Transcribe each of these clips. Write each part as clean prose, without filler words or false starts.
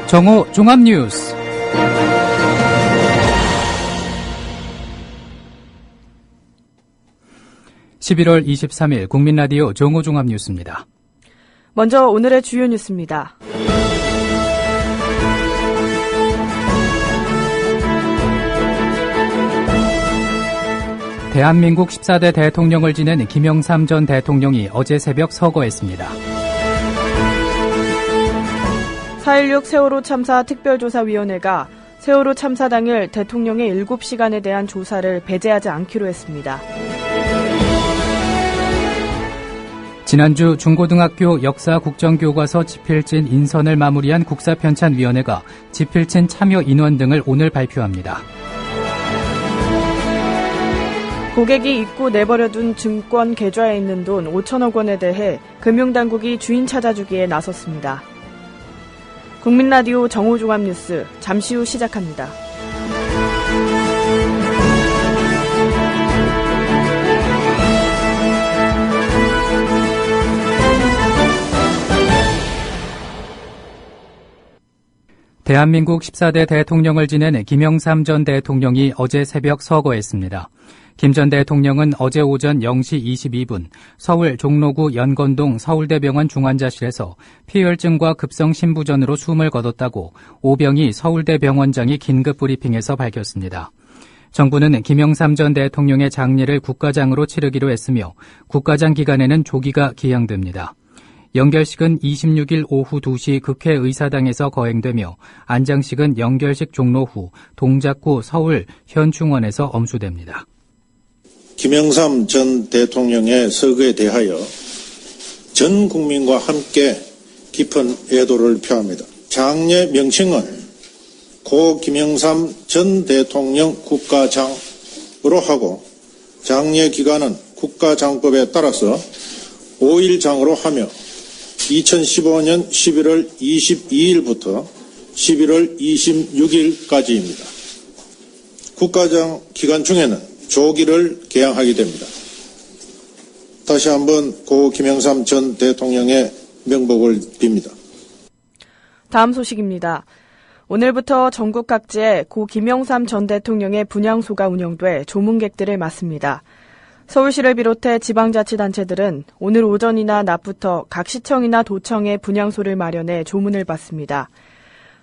정오 종합뉴스. (11월 23일) 국민라디오 정오 종합뉴스입니다. 먼저 오늘의 주요 뉴스입니다. 대한민국 14대 대통령을 지낸 김영삼 전 대통령이 어제 새벽 서거했습니다. 4.16 세월호 참사 특별조사위원회가 세월호 참사 당일 대통령의 7시간에 대한 조사를 배제하지 않기로 했습니다. 지난주 중고등학교 역사 국정교과서 지필진 인선을 마무리한 국사편찬위원회가 지필진 참여 인원 등을 오늘 발표합니다. 고객이 잊고 내버려둔 증권 계좌에 있는 돈 5천억 원에 대해 금융당국이 주인 찾아주기에 나섰습니다. 국민라디오 정오종합뉴스 잠시 후 시작합니다. 대한민국 14대 대통령을 지낸 김영삼 전 대통령이 어제 새벽 서거했습니다. 김 전 대통령은 어제 오전 0시 22분 서울 종로구 연건동 서울대병원 중환자실에서 폐혈증과 급성심부전으로 숨을 거뒀다고 오병희 서울대병원장이 긴급 브리핑에서 밝혔습니다. 정부는 김영삼 전 대통령의 장례를 국가장으로 치르기로 했으며 국가장 기간에는 조기가 기양됩니다. 연결식은 26일 오후 2시 국회의사당에서 거행되며 안장식은 연결식 종로 후 동작구 서울 현충원에서 엄수됩니다. 김영삼 전 대통령의 서거에 대하여 전 국민과 함께 깊은 애도를 표합니다. 장례 명칭은 고 김영삼 전 대통령 국가장으로 하고 장례 기간은 국가장법에 따라서 5일장으로 하며 2015년 11월 22일부터 11월 26일까지입니다. 국가장 기간 중에는 조기를 개항하게 됩니다. 다시 한번 고 김영삼 전 대통령의 명복을 빕니다. 다음 소식입니다. 오늘부터 전국 각지에 고 김영삼 전 대통령의 분향소가 운영돼 조문객들을 맞습니다. 서울시를 비롯해 지방자치단체들은 오늘 오전이나 낮부터 각 시청이나 도청에 분향소를 마련해 조문을 받습니다.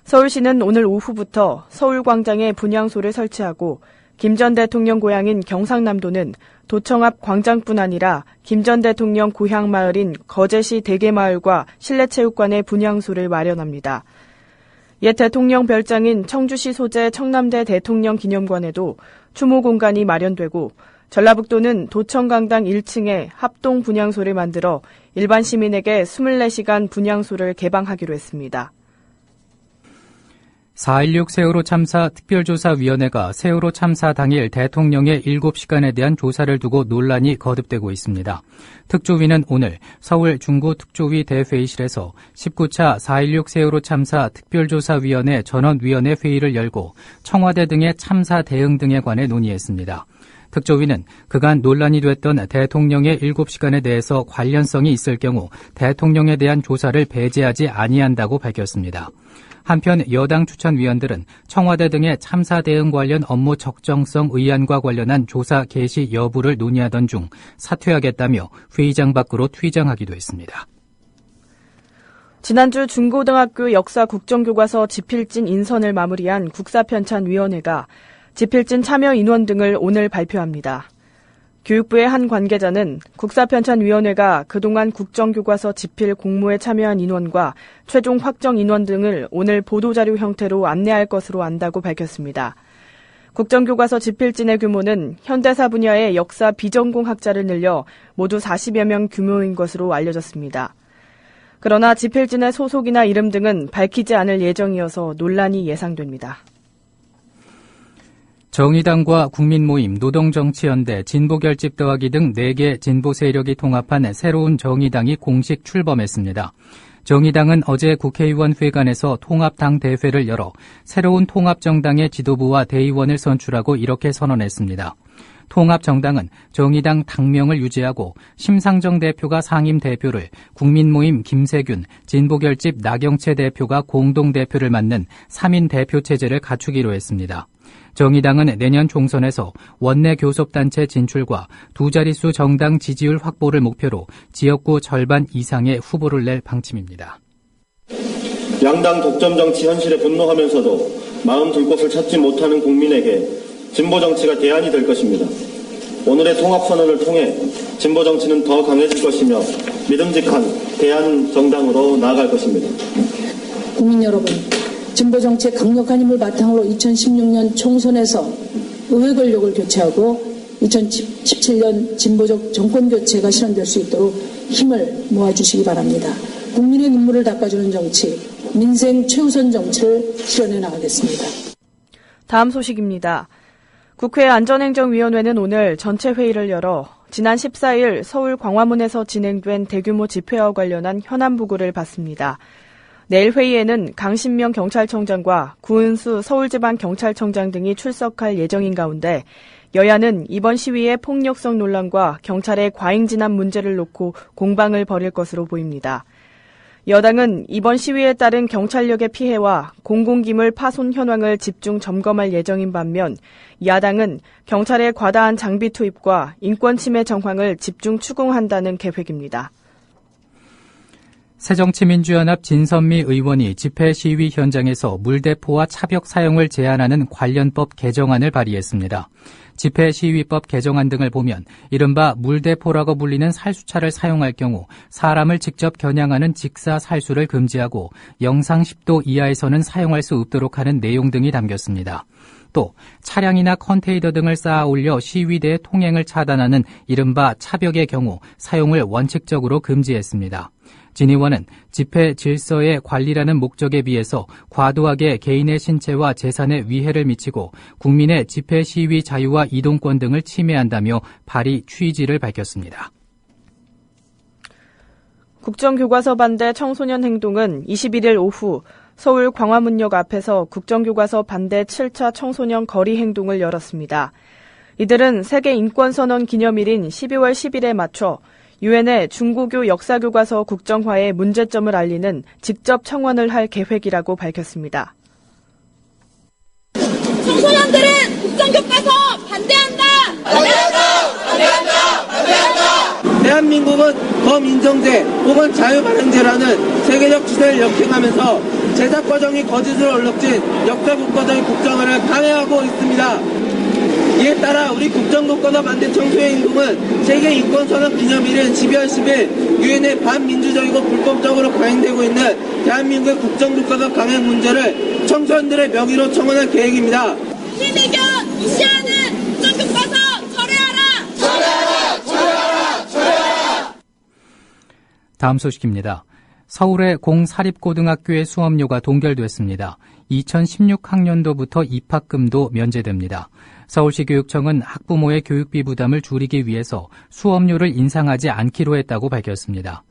서울시는 오늘 오후부터 서울광장에 분향소를 설치하고 김 전 대통령 고향인 경상남도는 도청 앞 광장뿐 아니라 김 전 대통령 고향 마을인 거제시 대게마을과 실내체육관에 분향소를 마련합니다. 옛 대통령 별장인 청주시 소재 청남대 대통령 기념관에도 추모 공간이 마련되고 전라북도는 도청강당 1층에 합동 분향소를 만들어 일반 시민에게 24시간 분향소를 개방하기로 했습니다. 4.16 세월호 참사 특별조사위원회가 세월호 참사 당일 대통령의 7시간에 대한 조사를 두고 논란이 거듭되고 있습니다. 특조위는 오늘 서울 중구특조위 대회의실에서 19차 4.16 세월호 참사 특별조사위원회 전원위원회 회의를 열고 청와대 등의 참사 대응 등에 관해 논의했습니다. 특조위는 그간 논란이 됐던 대통령의 7시간에 대해서 관련성이 있을 경우 대통령에 대한 조사를 배제하지 아니한다고 밝혔습니다. 한편 여당 추천위원들은 청와대 등의 참사 대응 관련 업무 적정성 의안과 관련한 조사 개시 여부를 논의하던 중 사퇴하겠다며 회의장 밖으로 퇴장하기도 했습니다. 지난주 중고등학교 역사 국정교과서 지필진 인선을 마무리한 국사편찬위원회가 지필진 참여 인원 등을 오늘 발표합니다. 교육부의 한 관계자는 국사편찬위원회가 그동안 국정교과서 집필 공모에 참여한 인원과 최종 확정 인원 등을 오늘 보도자료 형태로 안내할 것으로 안다고 밝혔습니다. 국정교과서 집필진의 규모는 현대사 분야의 역사 비전공 학자를 늘려 모두 40여 명 규모인 것으로 알려졌습니다. 그러나 집필진의 소속이나 이름 등은 밝히지 않을 예정이어서 논란이 예상됩니다. 정의당과 국민모임, 노동정치연대, 진보결집 더하기 등 4개 진보 세력이 통합한 새로운 정의당이 공식 출범했습니다. 정의당은 어제 국회의원 회관에서 통합당 대회를 열어 새로운 통합정당의 지도부와 대의원을 선출하고 이렇게 선언했습니다. 통합정당은 정의당 당명을 유지하고 심상정 대표가 상임대표를, 국민모임 김세균, 진보결집 나경채 대표가 공동대표를 맡는 3인 대표체제를 갖추기로 했습니다. 정의당은 내년 총선에서 원내 교섭단체 진출과 두 자릿수 정당 지지율 확보를 목표로 지역구 절반 이상의 후보를 낼 방침입니다. 양당 독점 정치 현실에 분노하면서도 마음 둘 곳을 찾지 못하는 국민에게 진보 정치가 대안이 될 것입니다. 오늘의 통합선언을 통해 진보 정치는 더 강해질 것이며 믿음직한 대안 정당으로 나아갈 것입니다. 국민 여러분, 진보 정치의 강력한 힘을 바탕으로 2016년 총선에서 의회 권력을 교체하고 2017년 진보적 정권 교체가 실현될 수 있도록 힘을 모아주시기 바랍니다. 국민의 눈물을 닦아주는 정치, 민생 최우선 정치를 실현해 나가겠습니다. 다음 소식입니다. 국회 안전행정위원회는 오늘 전체 회의를 열어 지난 14일 서울 광화문에서 진행된 대규모 집회와 관련한 현안 보고를 받습니다. 내일 회의에는 강신명 경찰청장과 구은수 서울지방경찰청장 등이 출석할 예정인 가운데 여야는 이번 시위의 폭력성 논란과 경찰의 과잉진압 문제를 놓고 공방을 벌일 것으로 보입니다. 여당은 이번 시위에 따른 경찰력의 피해와 공공기물 파손 현황을 집중 점검할 예정인 반면 야당은 경찰의 과다한 장비 투입과 인권 침해 정황을 집중 추궁한다는 계획입니다. 새정치민주연합 진선미 의원이 집회 시위 현장에서 물대포와 차벽 사용을 제한하는 관련법 개정안을 발의했습니다. 집회 시위법 개정안 등을 보면 이른바 물대포라고 불리는 살수차를 사용할 경우 사람을 직접 겨냥하는 직사 살수를 금지하고 영상 10도 이하에서는 사용할 수 없도록 하는 내용 등이 담겼습니다. 또 차량이나 컨테이너 등을 쌓아 올려 시위대의 통행을 차단하는 이른바 차벽의 경우 사용을 원칙적으로 금지했습니다. 진 의원은 집회 질서의 관리라는 목적에 비해서 과도하게 개인의 신체와 재산에 위해를 미치고 국민의 집회 시위 자유와 이동권 등을 침해한다며 발의 취지를 밝혔습니다. 국정교과서 반대 청소년 행동은 21일 오후 서울 광화문역 앞에서 국정교과서 반대 7차 청소년 거리 행동을 열었습니다. 이들은 세계인권선언 기념일인 12월 10일에 맞춰 유엔의 중고교 역사교과서 국정화의 문제점을 알리는 직접 청원을 할 계획이라고 밝혔습니다. 청소년들은 국정교과서 반대한다! 반대한다! 반대한다! 반대한다! 대한민국은 범인정제 혹은 자유반영제라는 세계적 추세를 역행하면서 제작 과정이 거짓으로 얼룩진 역사국가적인 국정화를 강행하고 있습니다. 이에 따라 우리 국정교과서 반대 청소년 행동은 세계인권선언 기념일인 12월 10일 유엔의 반민주적이고 불법적으로 강행되고 있는 대한민국의 국정교과서 강행 문제를 청소년들의 명의로 청원할 계획입니다. 실비견 무시하는 국정교과서 철회하라! 철회하라! 철회하라! 철회하라! 다음 소식입니다. 서울의 공사립고등학교의 수업료가 동결됐습니다. 2016학년도부터 입학금도 면제됩니다. 서울시 교육청은 학부모의 교육비 부담을 줄이기 위해서 수업료를 인상하지 않기로 했다고 밝혔습니다.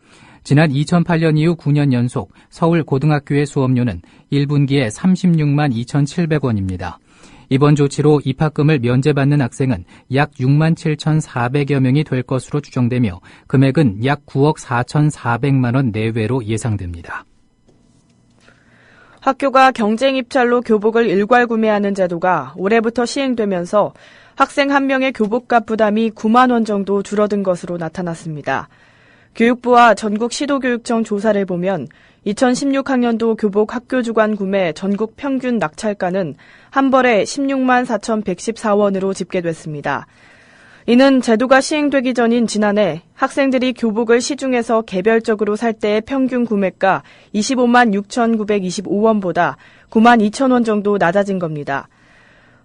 지난 2008년 이후 9년 연속 서울 고등학교의 수업료는 1분기에 36만 2,700원입니다. 이번 조치로 입학금을 면제받는 학생은 약 6만 7,400여 명이 될 것으로 추정되며 금액은 약 9억 4,400만 원 내외로 예상됩니다. 학교가 경쟁 입찰로 교복을 일괄 구매하는 제도가 올해부터 시행되면서 학생 한 명의 교복값 부담이 9만 원 정도 줄어든 것으로 나타났습니다. 교육부와 전국 시도교육청 조사를 보면 2016학년도 교복 학교 주관 구매 전국 평균 낙찰가는 한 벌에 16만 4,114원으로 집계됐습니다. 이는 제도가 시행되기 전인 지난해 학생들이 교복을 시중에서 개별적으로 살 때의 평균 구매가 25만 6,925원보다 9만 2천 원 정도 낮아진 겁니다.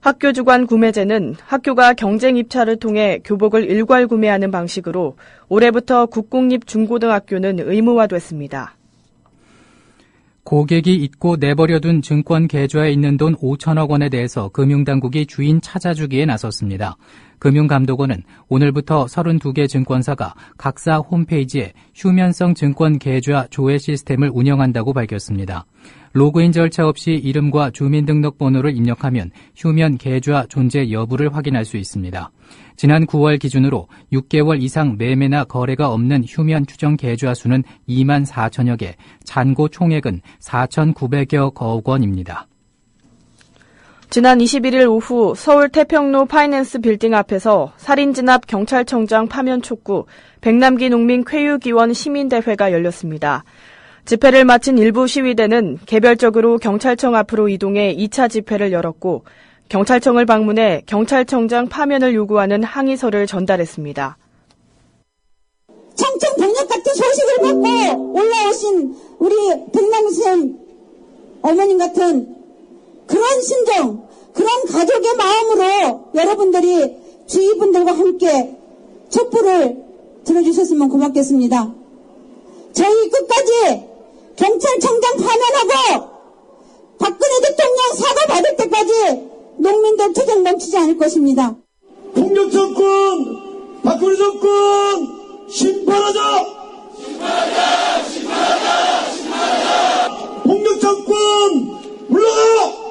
학교 주관 구매제는 학교가 경쟁 입찰을 통해 교복을 일괄 구매하는 방식으로 올해부터 국공립 중고등학교는 의무화됐습니다. 고객이 잊고 내버려둔 증권 계좌에 있는 돈 5천억 원에 대해서 금융당국이 주인 찾아주기에 나섰습니다. 금융감독원은 오늘부터 32개 증권사가 각사 홈페이지에 휴면성 증권 계좌 조회 시스템을 운영한다고 밝혔습니다. 로그인 절차 없이 이름과 주민등록번호를 입력하면 휴면 계좌 존재 여부를 확인할 수 있습니다. 지난 9월 기준으로 6개월 이상 매매나 거래가 없는 휴면 추정 계좌 수는 2만 4천여 개, 잔고 총액은 4,900여 원입니다. 지난 21일 오후 서울 태평로 파이낸스 빌딩 앞에서 살인진압 경찰청장 파면 촉구 백남기 농민 쾌유기원 시민대회가 열렸습니다. 집회를 마친 일부 시위대는 개별적으로 경찰청 앞으로 이동해 2차 집회를 열었고 경찰청을 방문해 경찰청장 파면을 요구하는 항의서를 전달했습니다. 청청 병력 같은 소식을 받고 올라오신 우리 백남선 어머님 같은 그런 심정, 그런 가족의 마음으로 여러분들이 주위분들과 함께 촛불을 들어주셨으면 고맙겠습니다. 저희 끝까지 경찰청장 파면하고 박근혜 대통령 사과받을 때까지 농민들 투쟁 멈추지 않을 것입니다. 폭력 정권, 박근혜 정권 심판하자! 심판하자! 심판하자! 심판하자! 폭력 정권 물러가!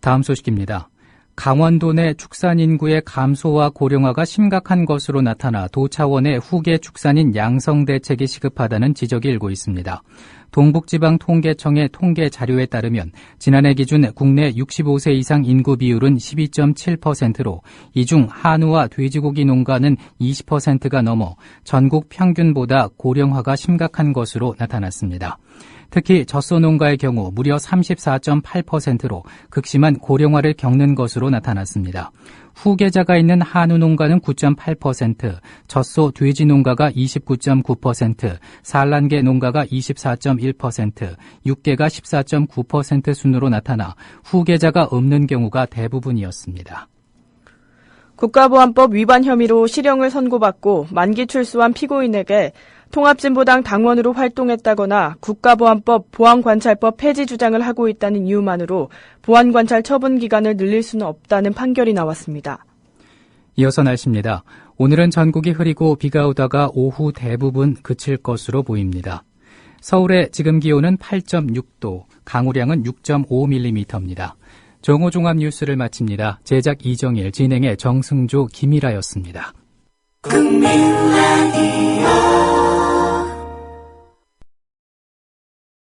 다음 소식입니다. 강원도 내 축산 인구의 감소와 고령화가 심각한 것으로 나타나 도 차원의 후계 축산인 양성 대책이 시급하다는 지적이 일고 있습니다. 동북지방통계청의 통계 자료에 따르면 지난해 기준 국내 65세 이상 인구 비율은 12.7%로 이 중 한우와 돼지고기 농가는 20%가 넘어 전국 평균보다 고령화가 심각한 것으로 나타났습니다. 특히 젖소 농가의 경우 무려 34.8%로 극심한 고령화를 겪는 것으로 나타났습니다. 후계자가 있는 한우 농가는 9.8%, 젖소 돼지 농가가 29.9%, 산란계 농가가 24.1%, 육계가 14.9% 순으로 나타나 후계자가 없는 경우가 대부분이었습니다. 국가보안법 위반 혐의로 실형을 선고받고 만기 출소한 피고인에게 통합진보당 당원으로 활동했다거나 국가보안법 보안관찰법 폐지 주장을 하고 있다는 이유만으로 보안관찰 처분 기간을 늘릴 수는 없다는 판결이 나왔습니다. 이어서 날씨입니다. 오늘은 전국이 흐리고 비가 오다가 오후 대부분 그칠 것으로 보입니다. 서울의 지금 기온은 8.6도, 강우량은 6.5mm입니다. 정오종합 뉴스를 마칩니다. 제작 이정일, 진행의 정승조, 김일아였습니다. 국민라디오